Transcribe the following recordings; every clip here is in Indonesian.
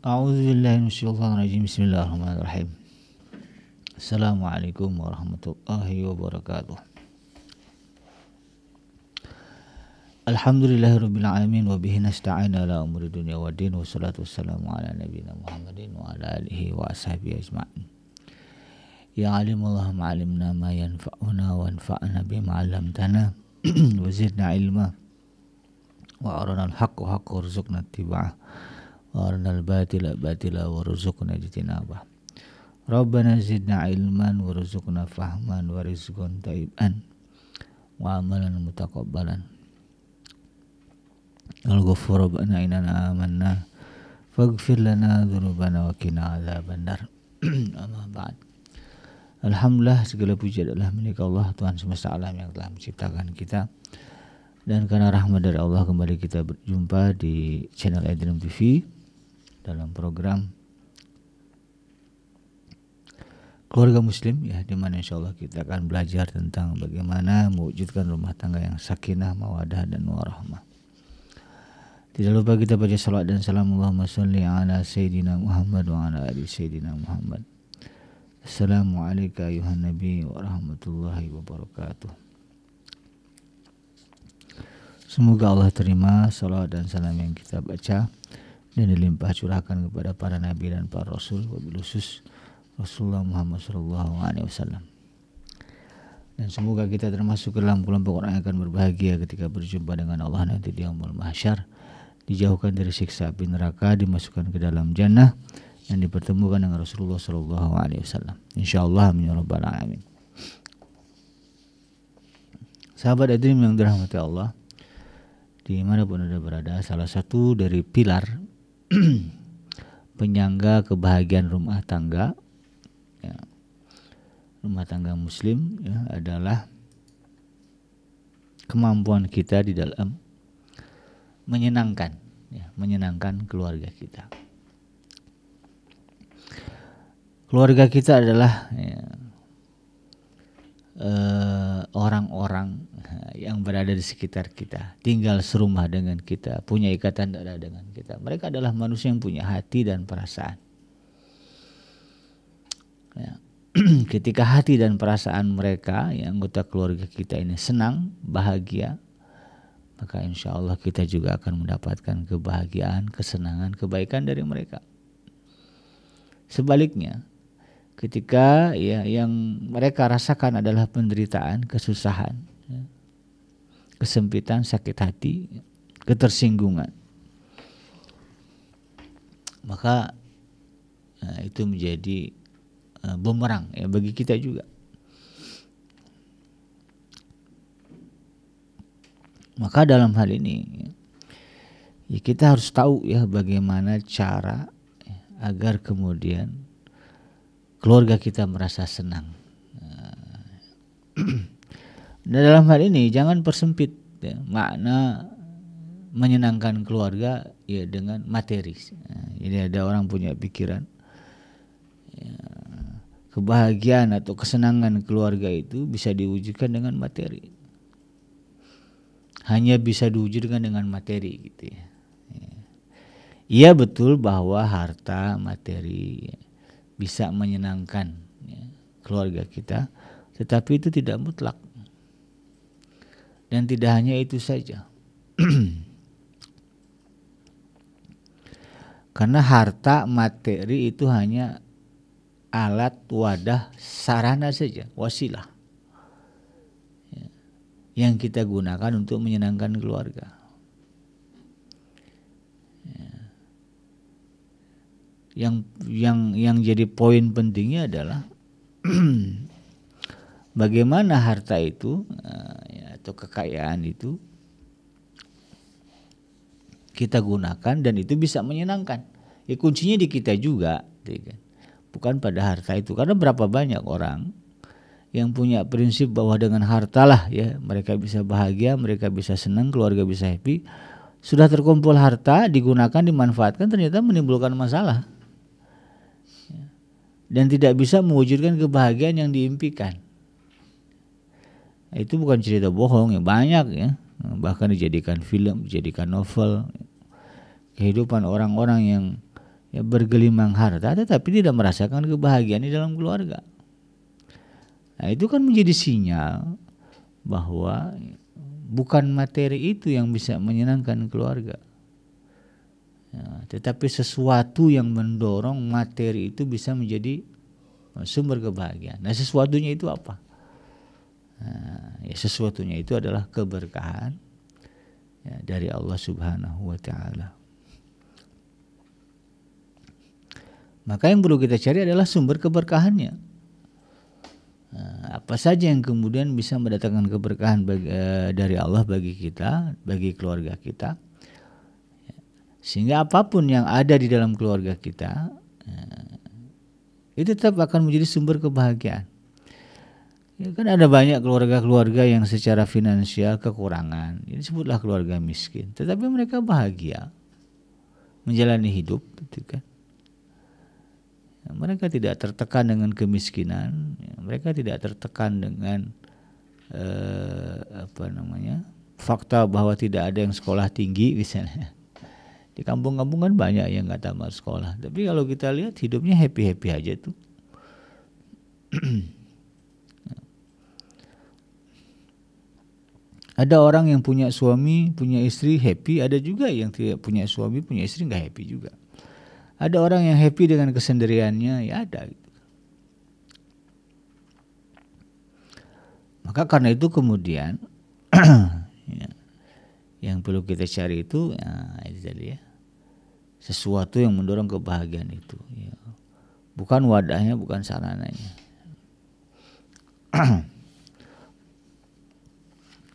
A'udzubillahi minasyaitonir rajim. Bismillahirrahmanirrahim. Assalamualaikum warahmatullahi wabarakatuh. Alhamdulillahirabbil alamin wa bihi nasta'in ala umuri dunya waddin wassalatu wassalamu ala nabiyyina Muhammadin wa ala alihi wa ashabihi ajma'in. Ya alimullah ma'alimna ma yanfa'una wa anfa'na bima 'allamtana wa zidna ilma wa arina al-haqqa haqqan warzuqna ittiba'ah wa arina al-batila batila warzuqna ijtinabah. Rabbana zidna ilman warzuqna fahman wa rizqan thayyiban wa amalan mutaqabbalan. Al-Ghafur Rabbana innana amanna faghfir lana dzunubana wa qina adzabannar. Amma ba'd. Alhamdulillah, segala puji adalah milik Allah, Tuhan semesta alam yang telah menciptakan kita. Dan karena rahmat dari Allah kembali kita berjumpa di channel Edream TV dalam program Keluarga Muslim, ya, di mana insyaallah kita akan belajar tentang bagaimana mewujudkan rumah tangga yang sakinah, mawadah dan warahmah. Tidak lupa kita baca salawat dan salam Allahumma sholli ala sayyidina Muhammad wa ala ali sayyidina Muhammad. Assalamualaikum ayuhan nabi wa rahmatullahi wabarakatuh. Semoga Allah terima salawat dan salam yang kita baca dan dilimpah curahkan kepada para nabi dan para rasul, wabil khusus Rasulullah Muhammad SAW. Dan semoga kita termasuk ke dalam kelompok orang yang akan berbahagia ketika berjumpa dengan Allah nanti di yaumul mahsyar, dijauhkan dari siksa api neraka, dimasukkan ke dalam jannah dan dipertemukan dengan Rasulullah SAW. Insyaallah amin ya rabbal alamin. Sahabat Edream yang dirahmati Allah, dimanapun Anda berada, salah satu dari pilar penyangga kebahagiaan rumah tangga, ya, rumah tangga Muslim, ya, adalah kemampuan kita di dalam menyenangkan, ya, menyenangkan keluarga kita. Keluarga kita adalah, ya, orang-orang yang berada di sekitar kita, tinggal serumah dengan kita, punya ikatan darah dengan kita. Mereka adalah manusia yang punya hati dan perasaan. Ya. Ketika hati dan perasaan mereka, yang anggota keluarga kita ini senang, bahagia, maka insya Allah kita juga akan mendapatkan kebahagiaan, kesenangan, kebaikan dari mereka. Sebaliknya, ketika, ya, yang mereka rasakan adalah penderitaan, kesusahan, ya, kesempitan, sakit hati, ketersinggungan, maka itu menjadi bumerang, ya, bagi kita juga. Maka dalam hal ini, ya, kita harus tahu, ya, bagaimana cara, ya, agar kemudian keluarga kita merasa senang. Dan dalam hal ini jangan persempit, ya, makna menyenangkan keluarga, ya, dengan materi. Jadi ada orang punya pikiran, ya, kebahagiaan atau kesenangan keluarga itu bisa diwujudkan dengan materi. Hanya bisa diwujudkan dengan materi, gitu ya. Iya betul bahwa harta, materi, ya, bisa menyenangkan, ya, keluarga kita, tetapi itu tidak mutlak. Dan tidak hanya itu saja. Karena harta, materi itu hanya alat, wadah, sarana saja, wasilah, ya, yang kita gunakan untuk menyenangkan keluarga. Yang jadi poin pentingnya adalah bagaimana harta itu, ya, atau kekayaan itu kita gunakan dan itu bisa menyenangkan. Ya, kuncinya di kita juga, ya, bukan pada harta itu. Karena berapa banyak orang yang punya prinsip bahwa dengan hartalah, ya, mereka bisa bahagia, mereka bisa senang, keluarga bisa happy. Sudah terkumpul harta, digunakan, dimanfaatkan, ternyata menimbulkan masalah. Dan tidak bisa mewujudkan kebahagiaan yang diimpikan. Itu bukan cerita bohong, ya, banyak, ya, bahkan dijadikan film, dijadikan novel. Kehidupan orang-orang ya bergelimang harta tetapi tidak merasakan kebahagiaan di dalam keluarga. Nah, itu kan menjadi sinyal bahwa bukan materi itu yang bisa menyenangkan keluarga. Ya, tetapi sesuatu yang mendorong materi itu bisa menjadi sumber kebahagiaan. Nah, sesuatunya itu apa? Nah, ya sesuatunya itu adalah keberkahan ya, dari Allah Subhanahu wa taala. Maka yang perlu kita cari adalah sumber keberkahannya. Nah, apa saja yang kemudian bisa mendatangkan keberkahan dari Allah bagi kita, bagi keluarga kita, sehingga apapun yang ada di dalam keluarga kita itu tetap akan menjadi sumber kebahagiaan. Ya, kan ada banyak keluarga-keluarga yang secara finansial kekurangan, ini sebutlah keluarga miskin, tetapi mereka bahagia menjalani hidup, gitu kan. Mereka tidak tertekan dengan kemiskinan, mereka tidak tertekan dengan fakta bahwa tidak ada yang sekolah tinggi misalnya. Di kampung-kampung kan banyak yang nggak tamat sekolah, tapi kalau kita lihat hidupnya happy aja tuh. Ada orang yang punya suami, punya istri happy, ada juga yang tidak punya suami, punya istri nggak happy juga. Ada orang yang happy dengan kesendiriannya, ya ada. Maka karena itu kemudian ya, yang perlu kita cari itu, ya, itu tadi ya, sesuatu yang mendorong kebahagiaan itu. Ya. Bukan wadahnya, bukan sarananya.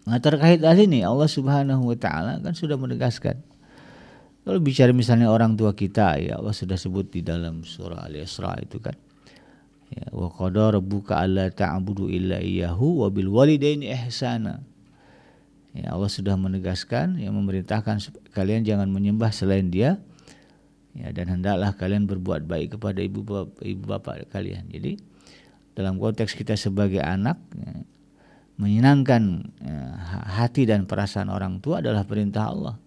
Nah, terkait hal ini Allah Subhanahu wa taala kan sudah menegaskan. Kalau bicara misalnya orang tua kita, ya Allah sudah sebut di dalam surah Al-Isra itu kan. Ya, wa qadara rabbuka alla ta'budu illa iyyahu wa bil walidaini ihsana. Ya, Allah sudah menegaskan, yang memerintahkan kalian jangan menyembah selain Dia. Ya, dan hendaklah kalian berbuat baik kepada ibu bapak kalian. Jadi dalam konteks kita sebagai anak, ya, menyenangkan hati dan perasaan orang tua adalah perintah Allah.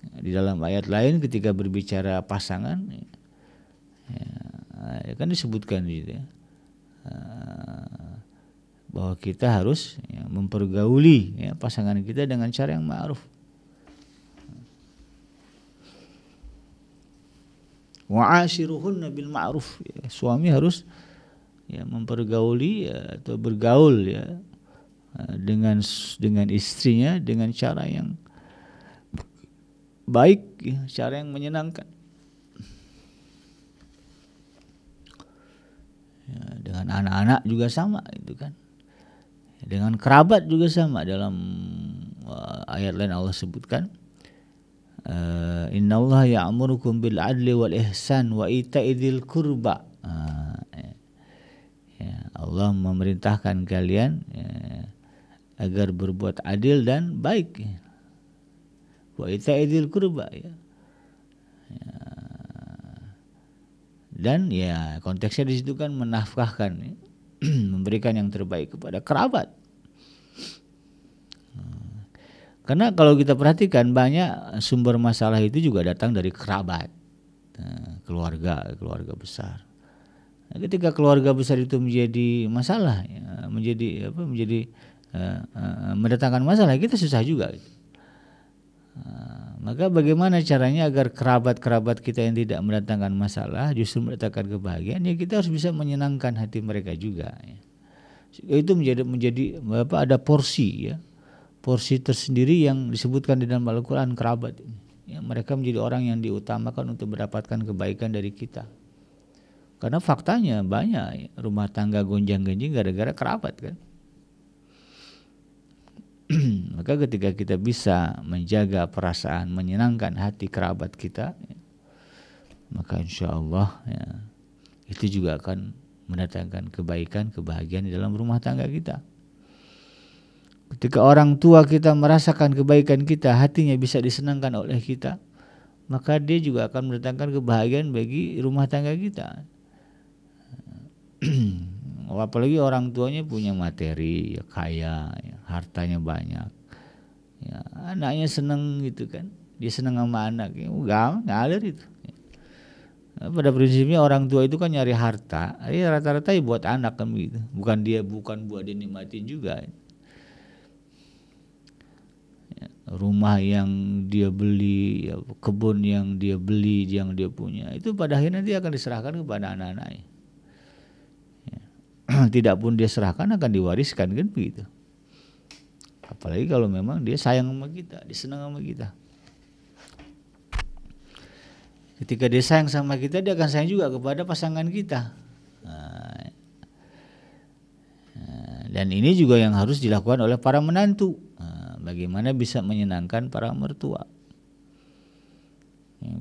Di dalam ayat lain ketika berbicara pasangan, ya kan disebutkan gitu ya, bahwa kita harus ya, mempergauli ya, pasangan kita dengan cara yang ma'ruf. Wa'ashiruhunna bil ma'ruf. Ya, suami harus ya, mempergauli ya, atau bergaul ya dengan istrinya dengan cara yang baik, ya, cara yang menyenangkan. Ya, dengan anak-anak juga sama itu kan. Dengan kerabat juga sama. Dalam ayat lain Allah sebutkan, innallaha ya'murukum bil adli wal ihsan wa ita'i dzil qurba. Ya, Allah memerintahkan kalian ya, agar berbuat adil dan baik. Wa ita'idil qurba ya. Ya. Dan ya konteksnya di situ kan menafkahkan ya, memberikan yang terbaik kepada kerabat. Karena kalau kita perhatikan banyak sumber masalah itu juga datang dari kerabat, keluarga besar. Nah, ketika keluarga besar itu menjadi masalah, ya, menjadi mendatangkan masalah, kita susah juga. Gitu. Maka bagaimana caranya agar kerabat-kerabat kita yang tidak mendatangkan masalah justru mendatangkan kebahagiaan? Ya kita harus bisa menyenangkan hati mereka juga. Ya. Itu menjadi ada porsi ya, porsi tersendiri yang disebutkan di dalam Al-Quran kerabat. Ya, mereka menjadi orang yang diutamakan untuk mendapatkan kebaikan dari kita. Karena faktanya banyak ya, rumah tangga gonjang-ganjing gara-gara kerabat kan. Maka ketika kita bisa menjaga perasaan, menyenangkan hati kerabat kita, ya, maka insya Allah ya, itu juga akan mendatangkan kebaikan, kebahagiaan di dalam rumah tangga kita. Ketika orang tua kita merasakan kebaikan kita, hatinya bisa disenangkan oleh kita, maka dia juga akan mendatangkan kebahagiaan bagi rumah tangga kita. Apalagi orang tuanya punya materi, ya, kaya, ya, hartanya banyak, ya, anaknya senang gitu kan. dia senang sama anak, ngalir itu. Pada prinsipnya orang tua itu kan nyari harta, rata-rata ya buat anak kan begitu, bukan buat dinikmatin juga. Rumah yang dia beli, kebun yang dia beli, yang dia punya, itu pada akhirnya nanti akan diserahkan kepada anak-anaknya. Tidak pun dia serahkan akan diwariskan kan begitu. Apalagi kalau memang dia sayang sama kita, dia senang sama kita. Ketika dia sayang sama kita, dia akan sayang juga kepada pasangan kita. Dan ini juga yang harus dilakukan oleh para menantu. Bagaimana bisa menyenangkan para mertua.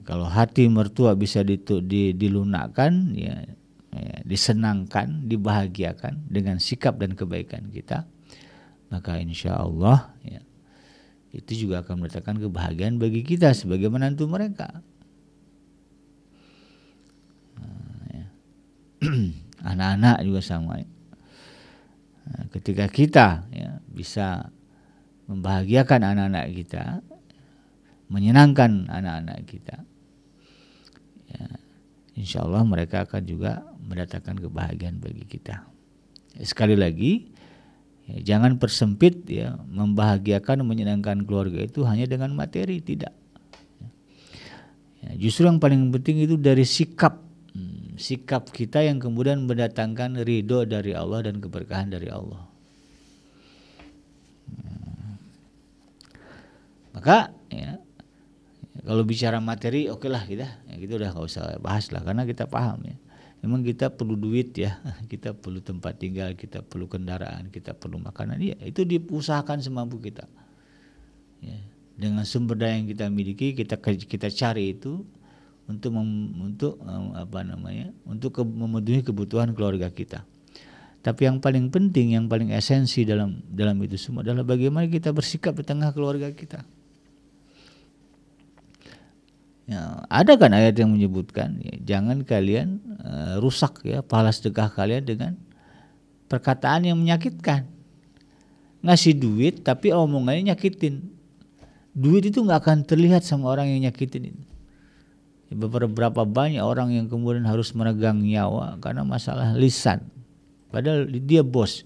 Kalau hati mertua bisa dilunakkan, disenangkan, dibahagiakan dengan sikap dan kebaikan kita, maka insya Allah itu juga akan mendatangkan kebahagiaan bagi kita sebagai menantu mereka. Anak-anak juga sama. Ketika kita bisa membahagiakan anak-anak kita, menyenangkan anak-anak kita, insya Allah mereka akan juga mendatangkan kebahagiaan bagi kita. Sekali lagi, jangan persempit membahagiakan, menyenangkan keluarga itu hanya dengan materi, tidak. Justru yang paling penting itu dari sikap kita yang kemudian mendatangkan ridho dari Allah dan keberkahan dari Allah. Maka kalau bicara materi, oke lah kita udah gak usah bahas lah, karena kita paham memang kita perlu duit kita perlu tempat tinggal, kita perlu kendaraan, kita perlu makanan, itu diusahakan semampu kita. Dengan sumber daya yang kita miliki, kita cari itu untuk memenuhi kebutuhan keluarga kita. Tapi yang paling penting, yang paling esensi dalam itu semua adalah bagaimana kita bersikap di tengah keluarga kita. Ada kan ayat yang menyebutkan jangan kalian rusak pahala sedekah kalian dengan perkataan yang menyakitkan. Ngasih duit tapi omongannya nyakitin. Duit itu nggak akan terlihat sama orang yang nyakitin itu. Beberapa banyak orang yang kemudian harus meregang nyawa karena masalah lisan. Padahal dia bos.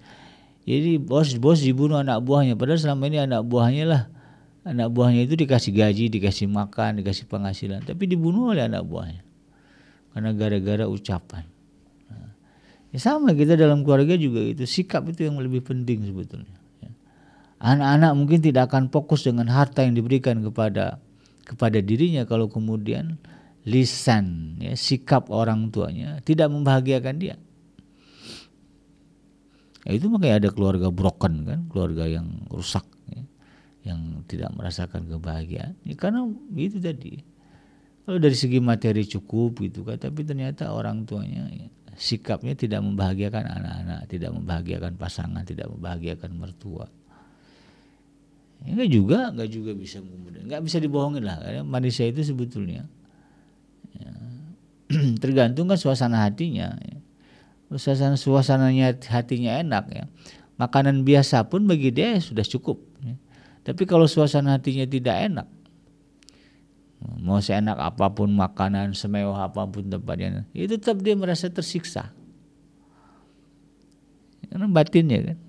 Jadi bos dibunuh anak buahnya. Padahal selama ini anak buahnya itu dikasih gaji, dikasih makan, dikasih penghasilan, tapi dibunuh oleh anak buahnya karena gara-gara ucapan. Sama kita dalam keluarga juga itu, sikap itu yang lebih penting sebetulnya. Anak-anak mungkin tidak akan fokus dengan harta yang diberikan kepada dirinya kalau kemudian lisan, sikap orang tuanya tidak membahagiakan dia. Itu makanya ada keluarga broken kan, keluarga yang rusak. Yang tidak merasakan kebahagiaan, karena itu tadi. Kalau dari segi materi cukup gitu kan, tapi ternyata orang tuanya sikapnya tidak membahagiakan anak-anak, tidak membahagiakan pasangan, tidak membahagiakan mertua. Enggak juga bisa nggak bisa dibohongin lah, karena manusia itu sebetulnya tergantung kan suasana hatinya. Suasananya hatinya enak makanan biasa pun bagi dia sudah cukup. Tapi kalau suasana hatinya tidak enak, mau seenak apapun makanan, semewah apapun tempatnya, itu tetap dia merasa tersiksa. Karena batinnya kan.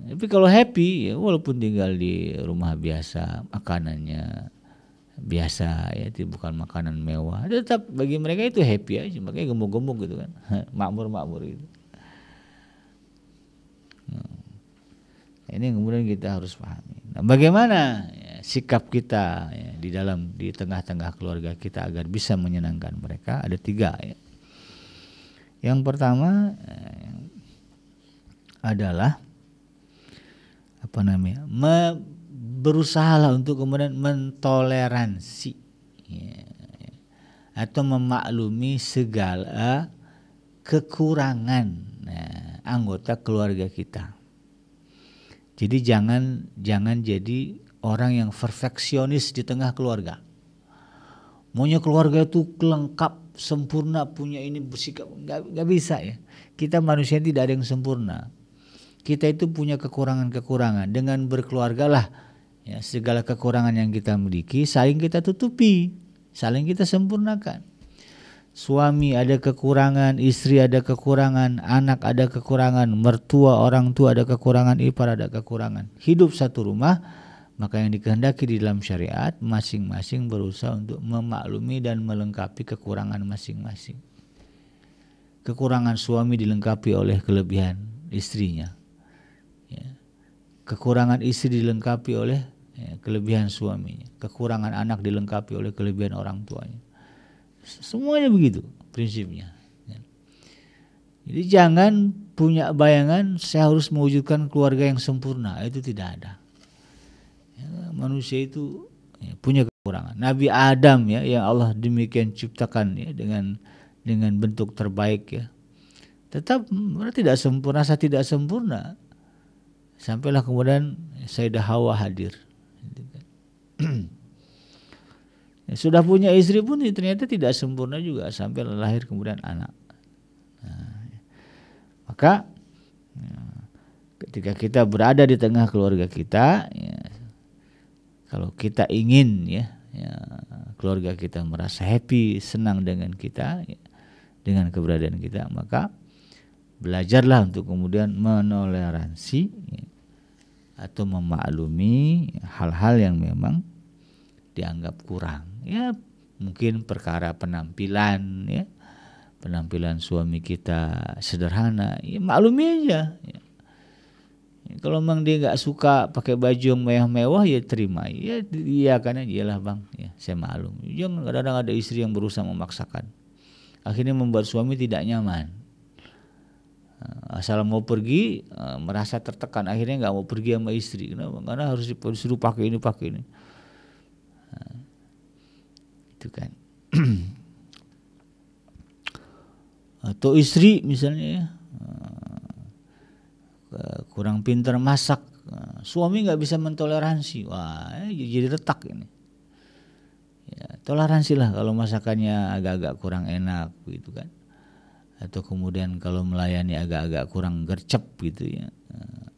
Tapi kalau happy, walaupun tinggal di rumah biasa, makanannya biasa, itu bukan makanan mewah, tetap bagi mereka itu happy aja, makanya gemuk-gemuk gitu kan, makmur gitu. Ini yang kemudian kita harus pahami. Nah, bagaimana sikap kita di tengah-tengah keluarga kita agar bisa menyenangkan mereka? Ada 3. Yang pertama adalah berusaha untuk kemudian mentoleransi atau memaklumi segala kekurangan anggota keluarga kita. Jadi jangan jadi orang yang perfeksionis di tengah keluarga. Maunya keluarga itu lengkap, sempurna, punya ini bersikap, nggak bisa Kita manusia tidak ada yang sempurna. Kita itu punya kekurangan-kekurangan. Dengan berkeluargalah Ya, segala kekurangan yang kita miliki saling kita tutupi, saling kita sempurnakan. Suami ada kekurangan, istri ada kekurangan, anak ada kekurangan, mertua, orang tua ada kekurangan, ipar ada kekurangan. Hidup satu rumah, maka yang dikehendaki di dalam syariat masing-masing berusaha untuk memaklumi dan melengkapi kekurangan masing-masing. Kekurangan suami dilengkapi oleh kelebihan istrinya. Ya. Kekurangan istri dilengkapi oleh kelebihan suaminya. Kekurangan anak dilengkapi oleh kelebihan orang tuanya. Semuanya begitu prinsipnya. Jadi jangan punya bayangan saya harus mewujudkan keluarga yang sempurna, itu tidak ada. Ya, manusia itu punya kekurangan. Nabi Adam ya, yang Allah demikian ciptakan ya dengan bentuk terbaik ya, tetap tidak sempurna, saya tidak sempurna. Sampailah kemudian Sayyidah Hawa hadir. Sudah punya istri pun ternyata tidak sempurna juga sampai lahir kemudian anak. Maka ketika kita berada di tengah keluarga kita, ya, kalau kita ingin ya, keluarga kita merasa happy, senang dengan kita, ya, dengan keberadaan kita, maka belajarlah untuk kemudian menoleransi ya, atau memaklumi hal-hal yang memang dianggap kurang. Ya mungkin perkara penampilan ya, penampilan suami kita sederhana, ya maklumi aja ya. Kalau memang dia nggak suka pakai baju yang mewah-mewah ya terima, ya iya kan, iyalah bang ya, saya maklum. Jangan kadang-kadang ada istri yang berusaha memaksakan, akhirnya membuat suami tidak nyaman. Asal mau pergi merasa tertekan, akhirnya nggak mau pergi sama istri. Kenapa? Karena harus disuruh pakai ini pakai ini. Itu kan. Atau istri misalnya ya, kurang pintar masak, suami nggak bisa mentoleransi, wah jadi retak ini. Ya, toleransilah kalau masakannya agak-agak kurang enak gitu kan. Atau kemudian kalau melayani agak-agak kurang gercep gitu ya,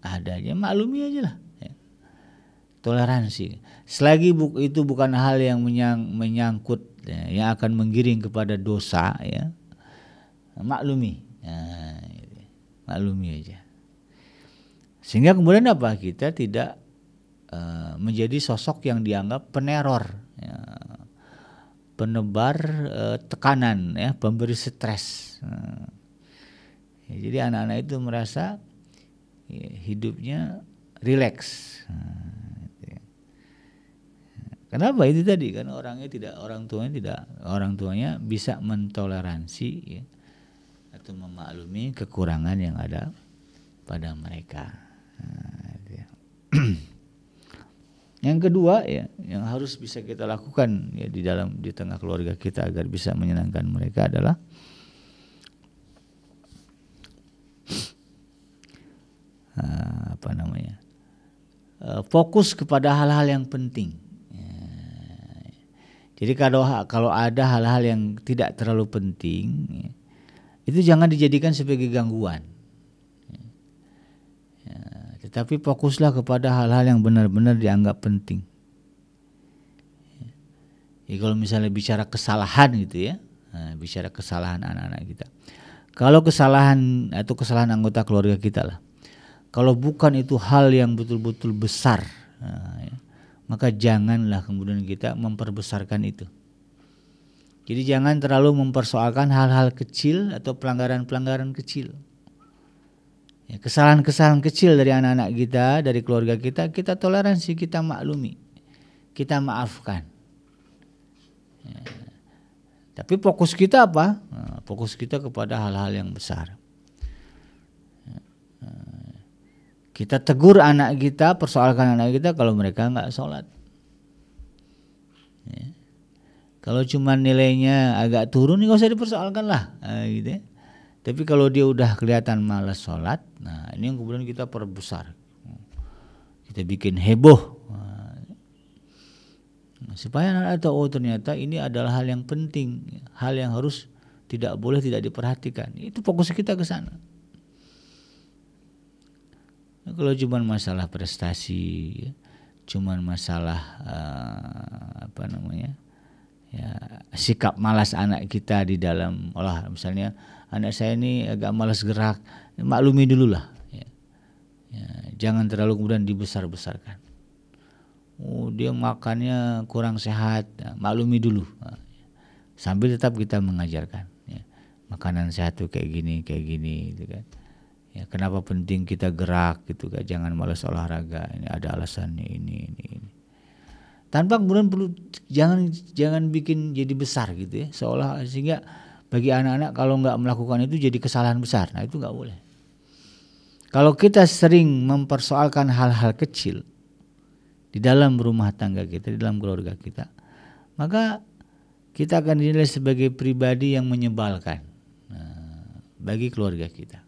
adanya maklumi aja lah. Toleransi. Selagi itu bukan hal yang menyangkut ya, yang akan menggiring kepada dosa ya, maklumi. Nah, maklumi aja. Sehingga kemudian apa? Kita tidak menjadi sosok yang dianggap peneror, ya, penebar tekanan, ya, pemberi stres. Ya, jadi anak-anak itu merasa ya, hidupnya rileks. Kenapa? Itu tadi kan orang tuanya bisa mentoleransi ya, atau memaklumi kekurangan yang ada pada mereka. Ya. Yang kedua ya, yang harus bisa kita lakukan ya di tengah keluarga kita agar bisa menyenangkan mereka adalah fokus kepada hal-hal yang penting. Jadi kalau ada hal-hal yang tidak terlalu penting, itu jangan dijadikan sebagai gangguan. Tetapi fokuslah kepada hal-hal yang benar-benar dianggap penting. Jadi kalau misalnya bicara kesalahan gitu ya, bicara kesalahan anak-anak kita. Kalau kesalahan atau kesalahan anggota keluarga kita lah, kalau bukan itu hal yang betul-betul besar, maka janganlah kemudian kita memperbesarkan itu. Jadi jangan terlalu mempersoalkan hal-hal kecil atau pelanggaran-pelanggaran kecil. Ya, kesalahan-kesalahan kecil dari anak-anak kita, dari keluarga kita, kita toleransi, kita maklumi, kita maafkan. Ya. Tapi fokus kita apa? Fokus kita kepada hal-hal yang besar. Kita tegur anak kita, persoalkan anak kita kalau mereka nggak sholat. Ya. Kalau cuma nilainya agak turun, nggak usah dipersoalkan lah, gitu ya. Tapi kalau dia udah kelihatan malas sholat, nah ini yang kemudian kita perbesar, kita bikin heboh, supaya anak tahu oh ternyata ini adalah hal yang penting, hal yang harus tidak boleh tidak diperhatikan. Itu fokus kita ke sana. Nah, kalau cuma masalah prestasi, cuman masalah ya, sikap malas anak kita di dalam olah. Misalnya anak saya ini agak malas gerak, maklumi dulu lah. Ya, jangan terlalu kemudian dibesar-besarkan. Oh, dia makannya kurang sehat, maklumi dulu. Sambil tetap kita mengajarkan. Ya, makanan sehat tuh kayak gini, gitu kan. Ya, kenapa penting kita gerak gitu kan? Jangan malas olahraga. Ini ada alasannya ini. Tanpa kemudian jangan bikin jadi besar gitu ya, seolah sehingga bagi anak-anak kalau nggak melakukan itu jadi kesalahan besar. Nah itu nggak boleh. Kalau kita sering mempersoalkan hal-hal kecil di dalam rumah tangga kita, di dalam keluarga kita, maka kita akan dinilai sebagai pribadi yang menyebalkan bagi keluarga kita.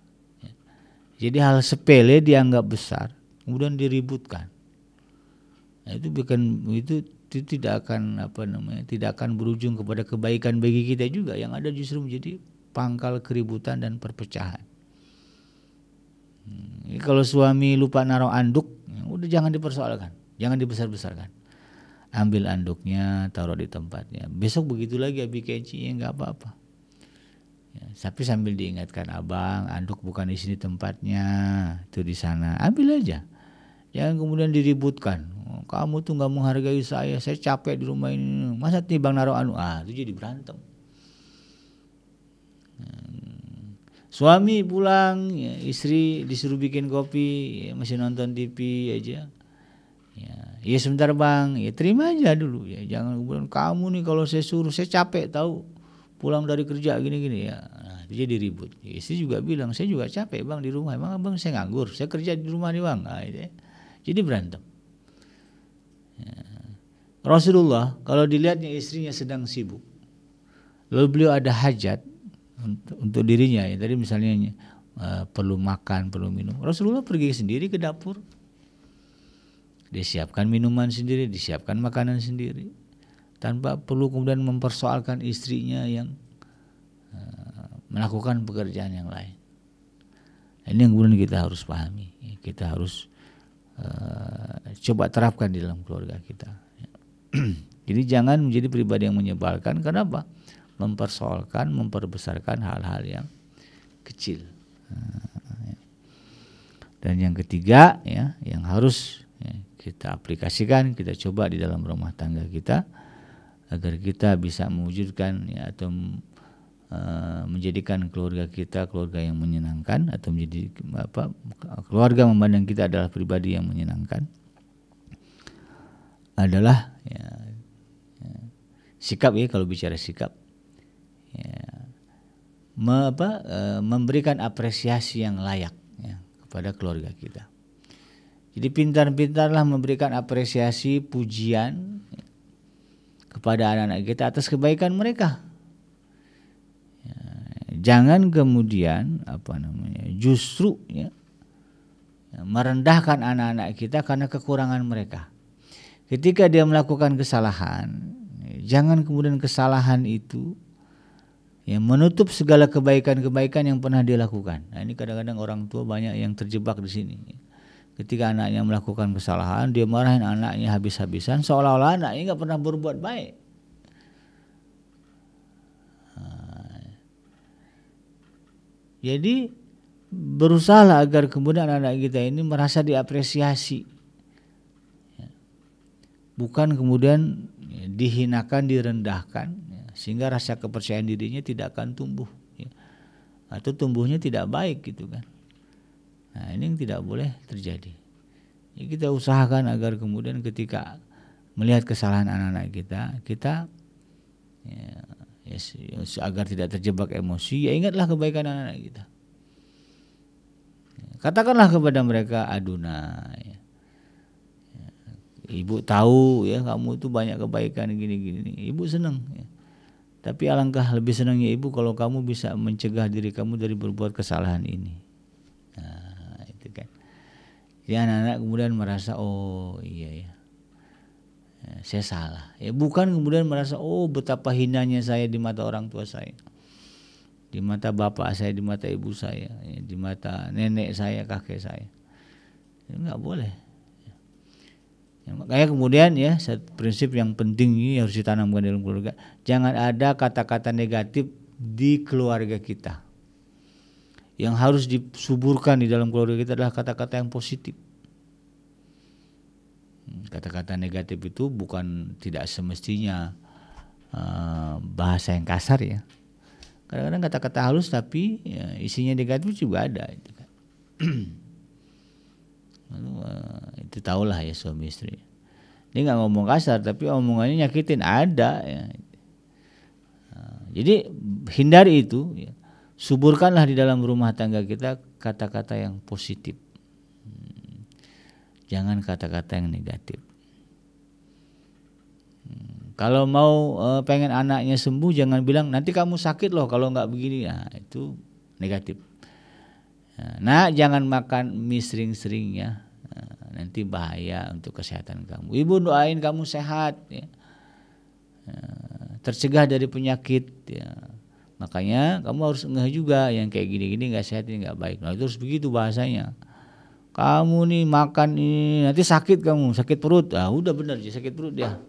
Jadi hal sepele dianggap besar, kemudian diributkan. Nah, itu tidak akan tidak akan berujung kepada kebaikan bagi kita juga, yang ada justru menjadi pangkal keributan dan perpecahan. Kalau suami lupa naruh anduk, udah jangan dipersoalkan, jangan dibesar-besarkan. Ambil anduknya, taruh di tempatnya. Besok begitu lagi habis keci, nggak apa-apa. Ya, tapi sambil diingatkan, abang, anduk bukan di sini tempatnya, itu di sana. Ambil aja. Jangan kemudian diributkan. Kamu tuh nggak menghargai saya capek di rumah ini. Masa timbang naruh anu? Itu jadi berantem. Suami pulang, ya, istri disuruh bikin kopi, ya, masih nonton TV aja. Ya sebentar bang, ya terima aja dulu. Ya jangan kemudian kamu nih kalau saya suruh, saya capek tahu. Pulang dari kerja gini-gini ya. Nah, itu jadi ribut. Ya, istri juga bilang, saya juga capek bang di rumah. Emang abang saya nganggur, saya kerja di rumah nih bang. Nah, itu ya. Jadi berantem. Ya. Rasulullah kalau dilihatnya istrinya sedang sibuk, lalu beliau ada hajat untuk dirinya, ya tadi misalnya perlu makan, perlu minum, Rasulullah pergi sendiri ke dapur, disiapkan minuman sendiri, disiapkan makanan sendiri, tanpa perlu kemudian mempersoalkan istrinya yang melakukan pekerjaan yang lain. Ini yang kemudian kita harus pahami, kita harus coba terapkan di dalam keluarga kita. Jadi jangan menjadi pribadi yang menyebalkan. Kenapa? Mempersoalkan, memperbesarkan hal-hal yang kecil. Dan yang ketiga, ya, yang harus kita aplikasikan, kita coba di dalam rumah tangga kita agar kita bisa mewujudkan atau menjadikan keluarga kita keluarga yang menyenangkan, atau menjadi keluarga memandang kita adalah pribadi yang menyenangkan, adalah sikap, ya kalau bicara sikap, memberikan apresiasi yang layak kepada keluarga kita. Jadi pintar-pintarlah memberikan apresiasi, pujian kepada anak-anak kita atas kebaikan mereka. Jangan kemudian justru merendahkan anak-anak kita karena kekurangan mereka. Ketika dia melakukan kesalahan, jangan kemudian kesalahan itu menutup segala kebaikan-kebaikan yang pernah dia lakukan. Nah, ini kadang-kadang orang tua banyak yang terjebak di sini. Ketika anaknya melakukan kesalahan, dia marahin anaknya habis-habisan, seolah-olah anaknya nggak pernah berbuat baik. Jadi berusahalah agar kemudian anak kita ini merasa diapresiasi, bukan kemudian dihinakan, direndahkan, sehingga rasa kepercayaan dirinya tidak akan tumbuh, atau tumbuhnya tidak baik gitu kan. Nah, ini yang tidak boleh terjadi. Ya, kita usahakan agar kemudian ketika melihat kesalahan anak-anak kita agar tidak terjebak emosi, ingatlah kebaikan anak-anak kita. Katakanlah kepada mereka, aduna, ibu tahu kamu itu banyak kebaikan gini-gini, ibu senang. Tapi alangkah lebih senangnya ibu kalau kamu bisa mencegah diri kamu dari berbuat kesalahan ini. Nah, itu kan. Jadi anak-anak kemudian merasa, oh iya ya, saya salah. Bukan kemudian merasa, oh betapa hinanya saya di mata orang tua saya, di mata bapak saya, di mata ibu saya, di mata nenek saya, kakek saya. Nggak boleh. Makanya kemudian ya, satu prinsip yang penting ini harus ditanamkan dalam keluarga. Jangan ada kata-kata negatif di keluarga kita. Yang harus disuburkan di dalam keluarga kita adalah kata-kata yang positif. Kata-kata negatif itu bukan tidak semestinya bahasa yang kasar ya. Kadang-kadang kata-kata halus tapi ya, isinya negatif juga ada. Itu kan. Itu tahulah ya suami istri. Dia nggak ngomong kasar tapi omongannya nyakitin, ada ya. Jadi hindari itu ya. Suburkanlah di dalam rumah tangga kita kata-kata yang positif. Jangan kata-kata yang negatif. Kalau mau pengen anaknya sembuh, jangan bilang nanti kamu sakit loh kalau nggak begini. Nah, itu negatif. Nah, jangan makan mie sering-sering ya. Nanti bahaya untuk kesehatan kamu. Ibu doain kamu sehat ya. Tercegah dari penyakit ya. Makanya kamu harus ngeh juga yang kayak gini-gini nggak sehat, ini nggak baik. Nah, itu harus begitu bahasanya. Kamu nih makan ini nanti sakit kamu, sakit perut. Ah, udah benar sih sakit perut ya.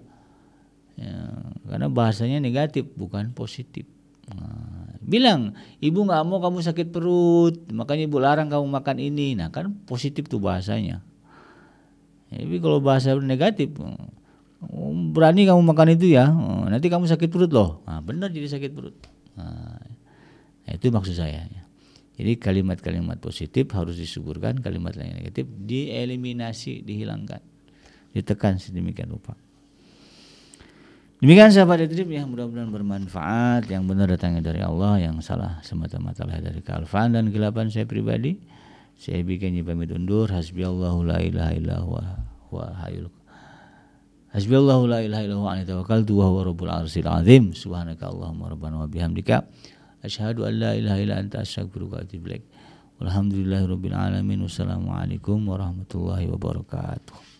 Karena bahasanya negatif bukan positif. Bilang ibu nggak mau kamu sakit perut, makanya ibu larang kamu makan ini. Nah kan positif tuh bahasanya. Tapi kalau bahasa negatif, berani kamu makan itu ya, nanti kamu sakit perut loh. Nah, benar jadi sakit perut. Nah, itu maksud saya. Jadi kalimat-kalimat positif harus disuburkan, kalimat yang negatif dieliminasi, dihilangkan, ditekan sedemikian rupa. Demikian sahabat Idrib ya, mudah-mudahan bermanfaat. Yang benar datangnya dari Allah, yang salah semata-mata dari kealfaan dan kegelapan saya pribadi. Saya bikin pamit undur. Hasbiyallahu la ilaha illa huwa hayyul. Hasbiyallahu la ilaha illa huwa alaihi tawakkaltu wa huwa rabbul arsyil azim. Subhanaka Allahumma rabbana wa bihamdika asyhadu an la ilaha illa anta astaghfiruka wa atubu ilaik. Walhamdulillahirabbil alamin. Wassalamualaikum warahmatullahi wabarakatuh.